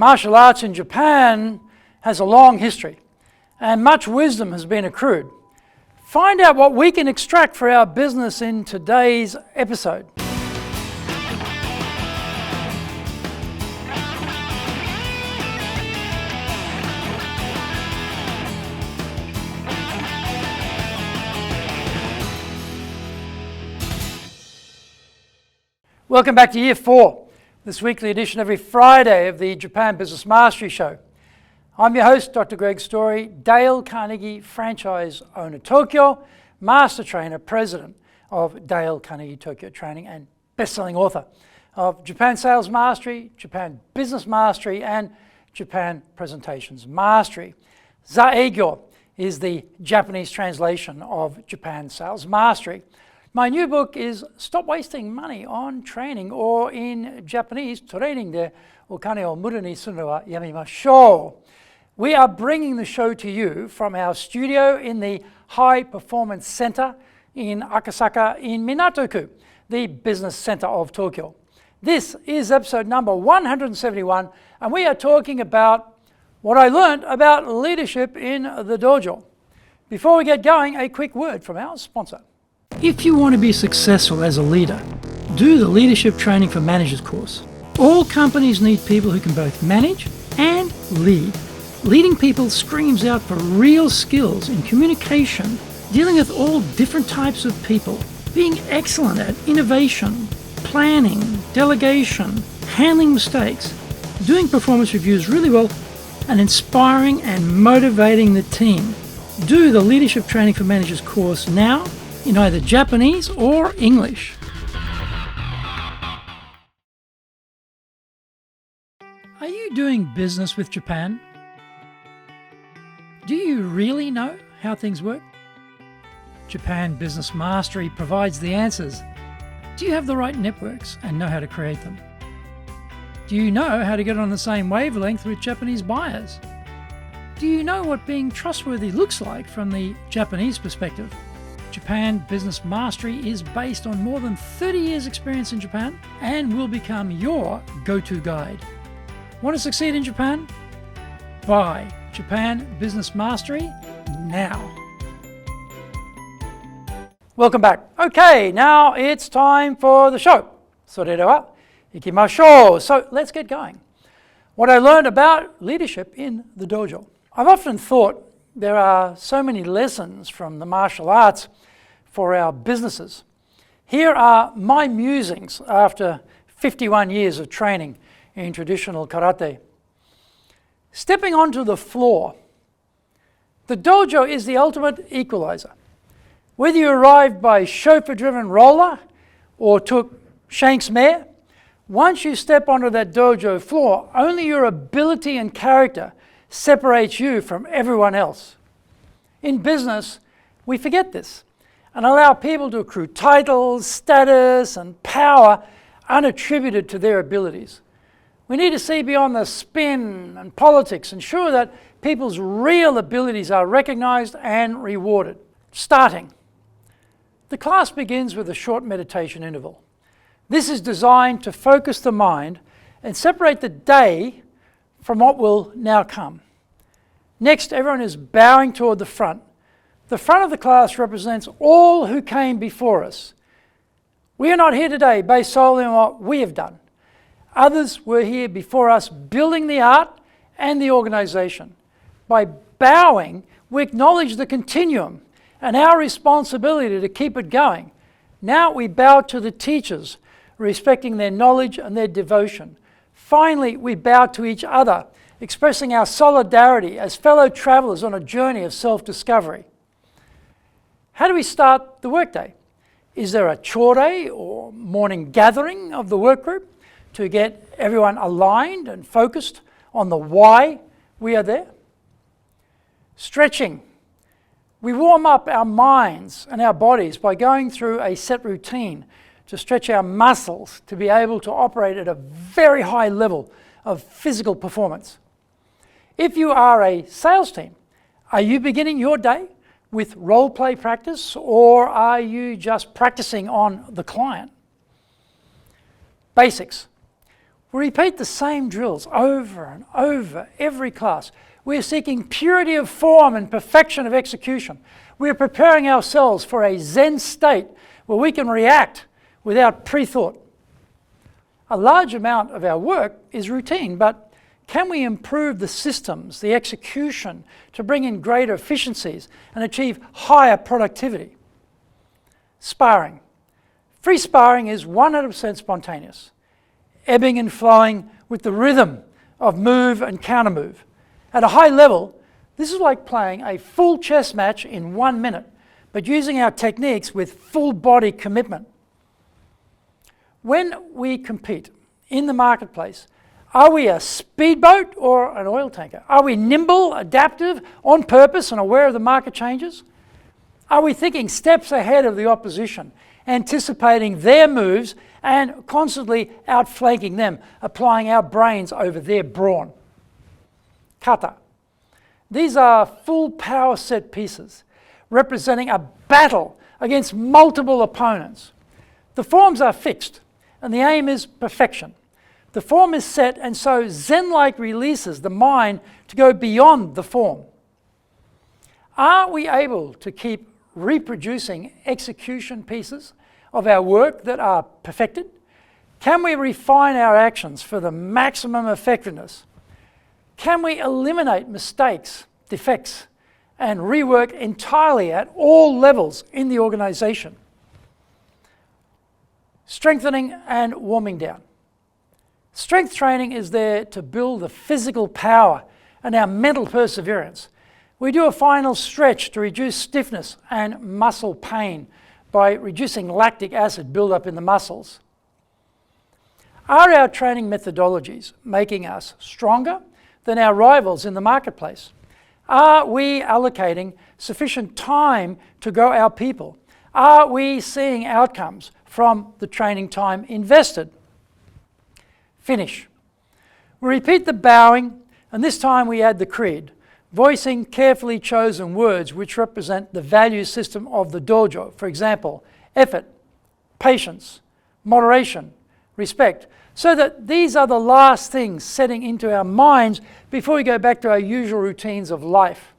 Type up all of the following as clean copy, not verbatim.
Martial arts in Japan has a long history, and much wisdom has been accrued. Find out what we can extract for our business in today's episode. Welcome back to Year 4, this weekly edition every Friday of the Japan Business Mastery Show. I'm your host, Dr. Greg Story, Dale Carnegie Franchise Owner Tokyo, Master Trainer, President of Dale Carnegie Tokyo Training, and best-selling author of Japan Sales Mastery, Japan Business Mastery, and Japan Presentations Mastery. Zaegyo is the Japanese translation of Japan Sales Mastery. My new book is Stop Wasting Money on Training, or in Japanese, Training de okane o muru ni suru wa yamimashou. We are bringing the show to you from our studio in the High Performance Center in Akasaka in Minato-ku, the business center of Tokyo. This is episode number 171, and we are talking about what I learned about leadership in the dojo. Before we get going, a quick word from our sponsor. If you want to be successful as a leader, do the Leadership Training for Managers course. All companies need people who can both manage and lead. Leading people screams out for real skills in communication, dealing with all different types of people, being excellent at innovation, planning, delegation, handling mistakes, doing performance reviews really well, and inspiring and motivating the team. Do the Leadership Training for Managers course now in either Japanese or English. Are you doing business with Japan? Do you really know how things work? Japan Business Mastery provides the answers. Do you have the right networks and know how to create them? Do you know how to get on the same wavelength with Japanese buyers? Do you know what being trustworthy looks like from the Japanese perspective? Japan Business Mastery is based on more than 30 years experience in Japan and will become your go-to guide. Want to succeed in Japan? Buy Japan Business Mastery now. Welcome back. Okay, now it's time for the show. それでは行きましょう. So let's get going. What I learned about leadership in the dojo. I've often thought there are so many lessons from the martial arts for our businesses. Here are my musings after 51 years of training in traditional karate. Stepping onto the floor. The dojo is the ultimate equalizer. Whether you arrived by chauffeur-driven roller or took Shanks mare, once you step onto that dojo floor, only your ability and character separates you from everyone else. In business, we forget this and allow people to accrue titles, status, and power unattributed to their abilities. We need to see beyond the spin and politics, ensure that people's real abilities are recognized and rewarded. Starting. The class begins with a short meditation interval. This is designed to focus the mind and separate the day from what will now come. Next, everyone is bowing toward the front. The front of the class represents all who came before us. We are not here today based solely on what we have done. Others were here before us building the art and the organization. By bowing, we acknowledge the continuum and our responsibility to keep it going. Now we bow to the teachers, respecting their knowledge and their devotion. Finally, we bow to each other, expressing our solidarity as fellow travelers on a journey of self-discovery. How do we start the workday? Is there a chore or morning gathering of the work group to get everyone aligned and focused on the why we are there? Stretching. We warm up our minds and our bodies by going through a set routine to stretch our muscles to be able to operate at a very high level of physical performance. If you are a sales team, are you beginning your day with role play practice, or are you just practicing on the client? Basics. We repeat the same drills over and over every class. We are seeking purity of form and perfection of execution. We are preparing ourselves for a Zen state where we can react without pre-thought. A large amount of our work is routine, but can we improve the systems, the execution, to bring in greater efficiencies and achieve higher productivity? Sparring. Free sparring is 100% spontaneous, ebbing and flowing with the rhythm of move and counter move. At a high level, this is like playing a full chess match in 1 minute, but using our techniques with full body commitment. When we compete in the marketplace, are we a speedboat or an oil tanker? Are we nimble, adaptive, on purpose and aware of the market changes? Are we thinking steps ahead of the opposition, anticipating their moves and constantly outflanking them, applying our brains over their brawn? Kata. These are full power set pieces representing a battle against multiple opponents. The forms are fixed and the aim is perfection. The form is set, and so Zen-like releases the mind to go beyond the form. Are we able to keep reproducing execution pieces of our work that are perfected? Can we refine our actions for the maximum effectiveness? Can we eliminate mistakes, defects, and rework entirely at all levels in the organization? Strengthening and warming down. Strength training is there to build the physical power and our mental perseverance. We do a final stretch to reduce stiffness and muscle pain by reducing lactic acid buildup in the muscles. Are our training methodologies making us stronger than our rivals in the marketplace? Are we allocating sufficient time to grow our people? Are we seeing outcomes from the training time invested? Finish. We repeat the bowing, and this time we add the creed, voicing carefully chosen words which represent the value system of the dojo. For example, effort, patience, moderation, respect, so that these are the last things setting into our minds before we go back to our usual routines of life.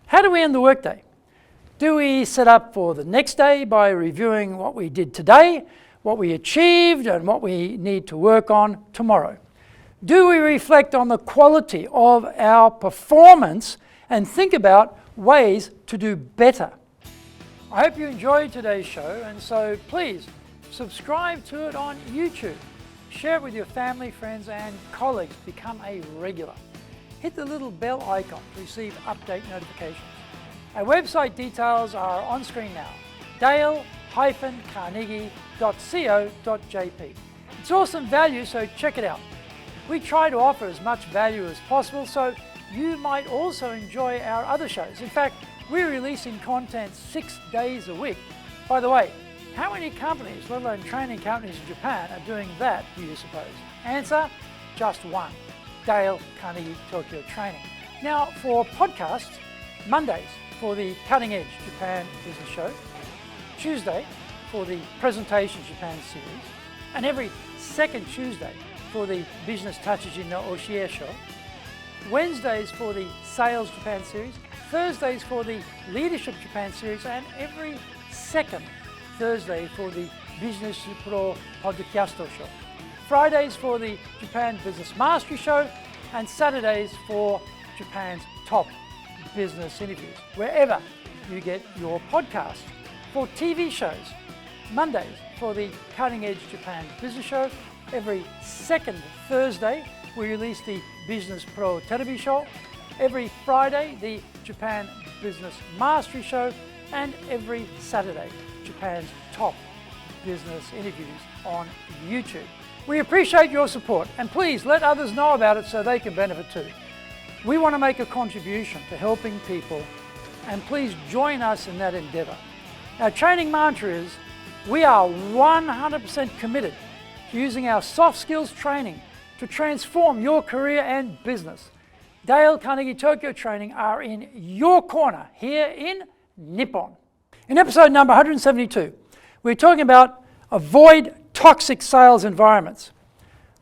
How do we end the workday? Do we set up for the next day by reviewing what we did today, what we achieved, and what we need to work on tomorrow? Do we reflect on the quality of our performance and think about ways to do better? I hope you enjoyed today's show, and so please subscribe to it on YouTube. Share it with your family, friends, and colleagues. Become a regular. Hit the little bell icon to receive update notifications. Our website details are on screen now, dale-carnegie.co.jp. It's awesome value, so check it out. We try to offer as much value as possible, so you might also enjoy our other shows. In fact, we're releasing content 6 days a week. By the way, how many companies, let alone training companies in Japan, are doing that, do you suppose? Answer, just one, Dale Carnegie Tokyo Training. Now, for podcasts, Mondays for the Cutting Edge Japan Business Show, Tuesday for the Presentations Japan series, and every second Tuesday for the Business Tatsujin no Oshie Show, Wednesdays for the Sales Japan series, Thursdays for the Leadership Japan series, and every second Thursday for the Business Pro Podcast Show, Fridays for the Japan Business Mastery Show, and Saturdays for Japan's top business interviews, wherever you get your podcast. For TV shows, Mondays for the Cutting Edge Japan Business Show, every second Thursday we release the Business Pro Television Show, every Friday the Japan Business Mastery Show, and every Saturday Japan's top business interviews on YouTube. We appreciate your support, and please let others know about it so they can benefit too. We want to make a contribution to helping people, and please join us in that endeavor. Our training mantra is, we are 100% committed to using our soft skills training to transform your career and business. Dale Carnegie Tokyo Training are in your corner here in Nippon. In episode number 172, we're talking about avoid toxic sales environments.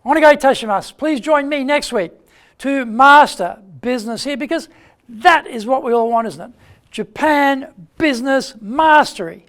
Onegai tashimasu. Please join me next week to master business here, because that is what we all want, isn't it? Japan business mastery.